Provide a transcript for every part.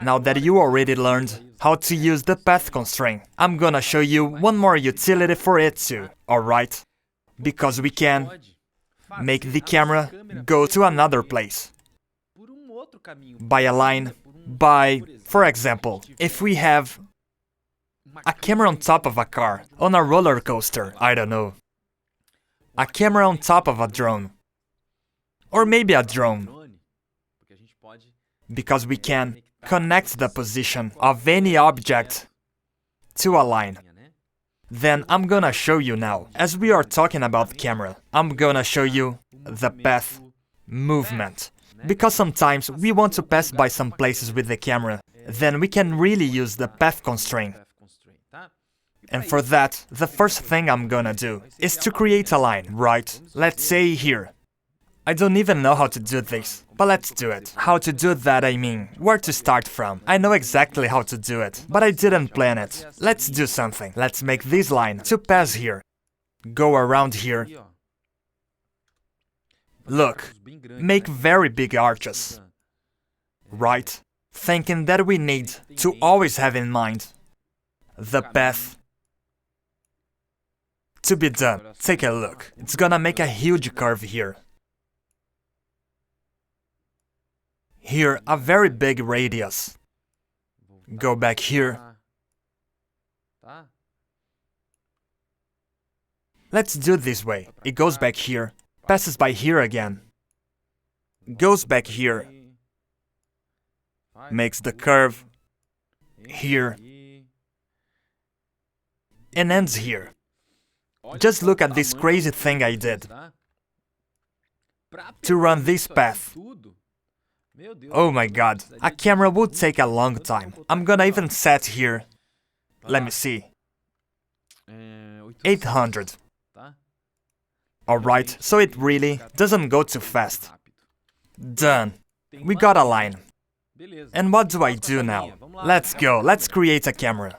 Now that you already learned how to use the path constraint, I'm gonna show you one more utility for it too, alright? Because we can make the camera go to another place by a line, for example, if we have a camera on top of a car, on a roller coaster, I don't know, a camera on top of a drone, or maybe a drone, because we can connect the position of any object to a line. Then I'm gonna show you now. As we are talking about camera, I'm gonna show you the path movement. Because sometimes we want to pass by some places with the camera, then we can really use the path constraint. And for that, the first thing I'm gonna do is to create a line, right? Let's say here. I don't even know how to do this, but let's do it. How to do that, I mean, where to start from. I know exactly how to do it, but I didn't plan it. Let's do something. Let's make this line to pass here. Go around here. Look, make very big arches. Right? Thinking that we need to always have in mind the path to be done. Take a look. It's gonna make a huge curve here. Here, a very big radius. Go back here. Let's do it this way. It goes back here, passes by here again, goes back here, makes the curve here, and ends here. Just look at this crazy thing I did to run this path. Oh my god, a camera would take a long time. I'm gonna even set here, let me see, 800. Alright, so it really doesn't go too fast. Done. We got a line. And what do I do now? Let's go, let's create a camera.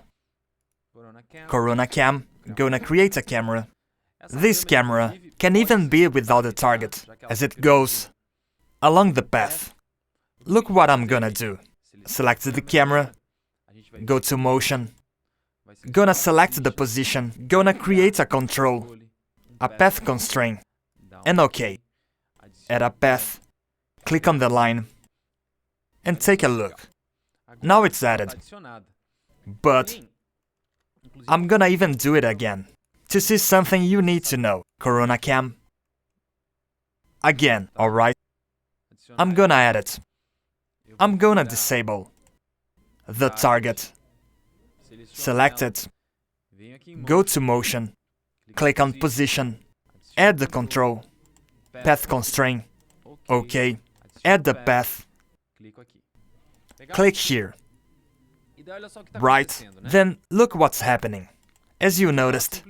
Corona Cam, gonna create a camera. This camera can even be without a target, as it goes along the path. Look what I'm gonna do. Select the camera, go to motion, gonna select the position, gonna create a control, a path constraint, and OK. Add a path, click on the line, and take a look. Now it's added. But I'm gonna even do it again. To see something you need to know. Corona Cam. Again, alright? I'm gonna add it. I'm gonna disable the target. Select it. Go to motion. Click on position. Add the control. Path constraint. OK. Add the path. Click here. Right, then look what's happening. As you noticed,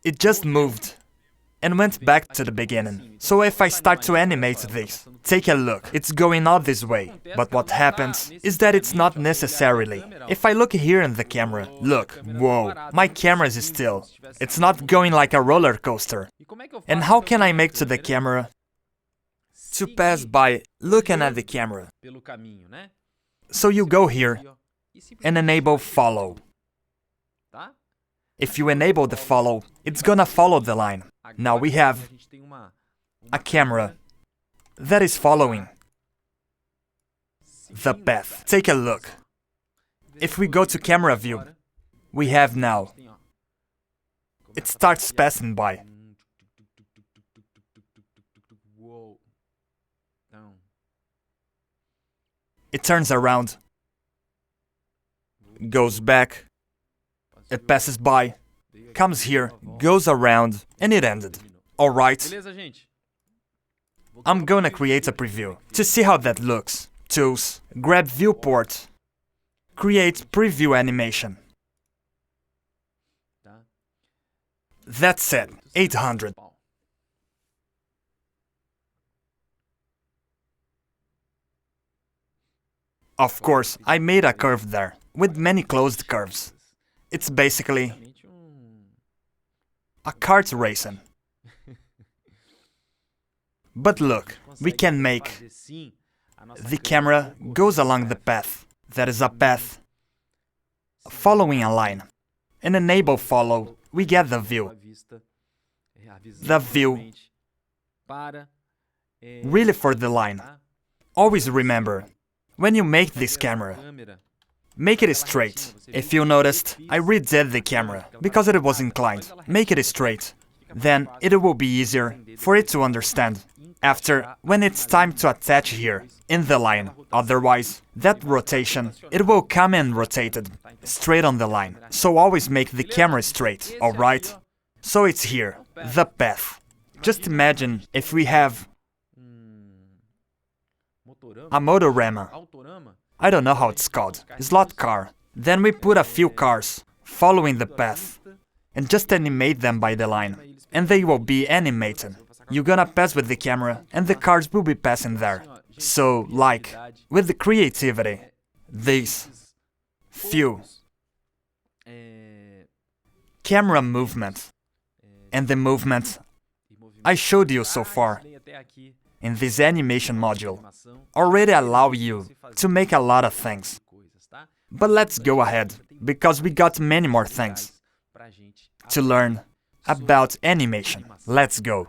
it just moved and went back to the beginning. So if I start to animate this, take a look, it's going out this way. But what happens is that it's not necessarily. If I look here in the camera, look, whoa, my camera is still. It's not going like a roller coaster. And how can I make to the camera to pass by looking at the camera? So you go here and enable follow. If you enable the follow, it's gonna follow the line. Now we have a camera that is following the path. Take a look. If we go to camera view, we have now, it starts passing by. It turns around, goes back, it passes by, comes here, goes around, and it ended. Alright, I'm gonna create a preview to see how that looks. Tools, grab viewport, create preview animation. That's it, 800. Of course, I made a curve there, with many closed curves. It's basically a kart racing. But look, we can make the camera goes along the path. That is a path following a line. In enable follow, we get the view. The view really for the line. Always remember, when you make this camera, make it straight. If you noticed, I redid the camera because it was inclined. Make it straight. Then it will be easier for it to understand after when it's time to attach here in the line. Otherwise, that rotation, it will come in rotated straight on the line. So always make the camera straight, alright? So it's here, the path. Just imagine if we have a motorama. I don't know how it's called, slot car. Then we put a few cars following the path and just animate them by the line. And they will be animated. You're gonna pass with the camera and the cars will be passing there. So, like, with the creativity, these few camera movement and the movement I showed you so far in this animation module already allow you to make a lot of things. But let's go ahead, because we got many more things to learn about animation. Let's go.